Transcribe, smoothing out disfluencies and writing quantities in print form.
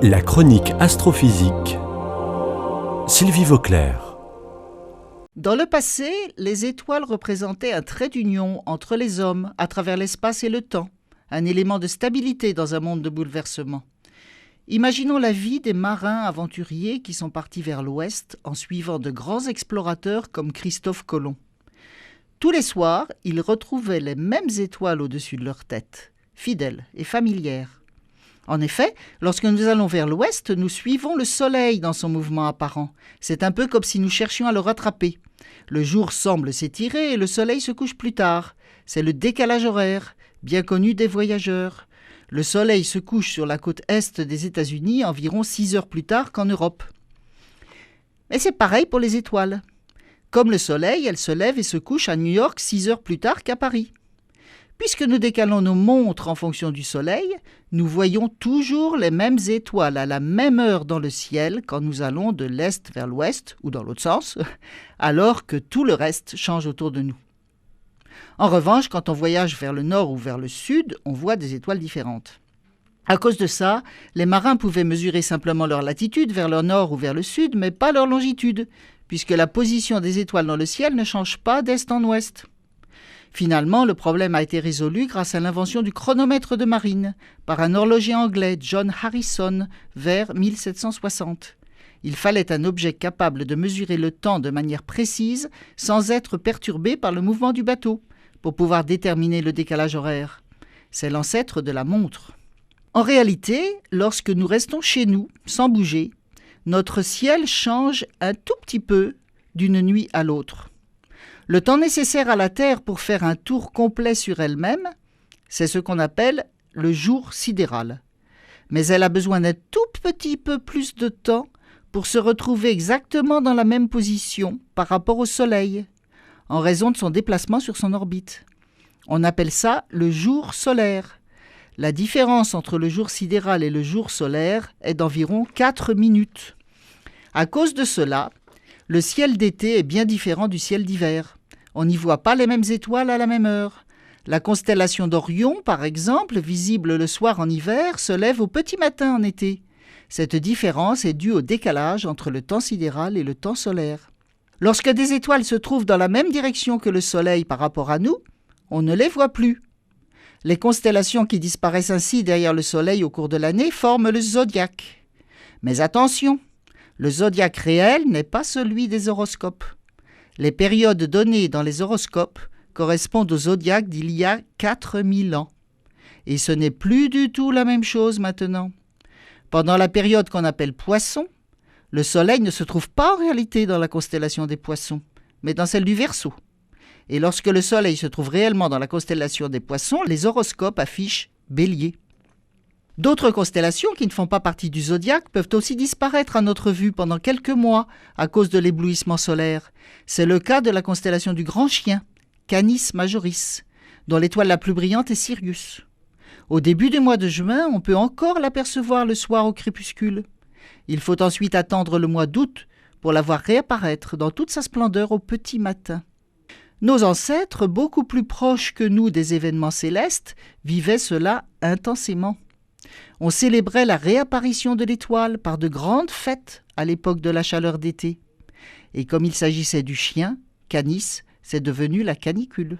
La chronique astrophysique. Sylvie Vauclair. Dans le passé, les étoiles représentaient un trait d'union entre les hommes à travers l'espace et le temps, un élément de stabilité dans un monde de bouleversement. Imaginons la vie des marins aventuriers qui sont partis vers l'ouest en suivant de grands explorateurs comme Christophe Colomb. Tous les soirs, ils retrouvaient les mêmes étoiles au-dessus de leur tête, fidèles et familières. En effet, lorsque nous allons vers l'ouest, nous suivons le soleil dans son mouvement apparent. C'est un peu comme si nous cherchions à le rattraper. Le jour semble s'étirer et le soleil se couche plus tard. C'est le décalage horaire, bien connu des voyageurs. Le soleil se couche sur la côte est des États-Unis environ 6 heures plus tard qu'en Europe. Mais c'est pareil pour les étoiles. Comme le soleil, elles se lèvent et se couchent à New York 6 heures plus tard qu'à Paris. Puisque nous décalons nos montres en fonction du soleil, nous voyons toujours les mêmes étoiles à la même heure dans le ciel quand nous allons de l'est vers l'ouest, ou dans l'autre sens, alors que tout le reste change autour de nous. En revanche, quand on voyage vers le nord ou vers le sud, on voit des étoiles différentes. À cause de ça, les marins pouvaient mesurer simplement leur latitude vers le nord ou vers le sud, mais pas leur longitude, puisque la position des étoiles dans le ciel ne change pas d'est en ouest. Finalement, le problème a été résolu grâce à l'invention du chronomètre de marine par un horloger anglais, John Harrison, vers 1760. Il fallait un objet capable de mesurer le temps de manière précise sans être perturbé par le mouvement du bateau pour pouvoir déterminer le décalage horaire. C'est l'ancêtre de la montre. En réalité, lorsque nous restons chez nous, sans bouger, notre ciel change un tout petit peu d'une nuit à l'autre. Le temps nécessaire à la Terre pour faire un tour complet sur elle-même, c'est ce qu'on appelle le jour sidéral. Mais elle a besoin d'un tout petit peu plus de temps pour se retrouver exactement dans la même position par rapport au Soleil, en raison de son déplacement sur son orbite. On appelle ça le jour solaire. La différence entre le jour sidéral et le jour solaire est d'environ 4 minutes. À cause de cela, le ciel d'été est bien différent du ciel d'hiver. On n'y voit pas les mêmes étoiles à la même heure. La constellation d'Orion, par exemple, visible le soir en hiver, se lève au petit matin en été. Cette différence est due au décalage entre le temps sidéral et le temps solaire. Lorsque des étoiles se trouvent dans la même direction que le Soleil par rapport à nous, on ne les voit plus. Les constellations qui disparaissent ainsi derrière le Soleil au cours de l'année forment le zodiaque. Mais attention, le zodiaque réel n'est pas celui des horoscopes. Les périodes données dans les horoscopes correspondent au zodiaque d'il y a 4000 ans. Et ce n'est plus du tout la même chose maintenant. Pendant la période qu'on appelle Poisson, le Soleil ne se trouve pas en réalité dans la constellation des Poissons, mais dans celle du Verseau. Et lorsque le Soleil se trouve réellement dans la constellation des Poissons, les horoscopes affichent Bélier. D'autres constellations qui ne font pas partie du zodiaque peuvent aussi disparaître à notre vue pendant quelques mois à cause de l'éblouissement solaire. C'est le cas de la constellation du Grand Chien, Canis Majoris, dont l'étoile la plus brillante est Sirius. Au début du mois de juin, on peut encore l'apercevoir le soir au crépuscule. Il faut ensuite attendre le mois d'août pour la voir réapparaître dans toute sa splendeur au petit matin. Nos ancêtres, beaucoup plus proches que nous des événements célestes, vivaient cela intensément. On célébrait la réapparition de l'étoile par de grandes fêtes à l'époque de la chaleur d'été. Et comme il s'agissait du chien, Canis, c'est devenu la canicule.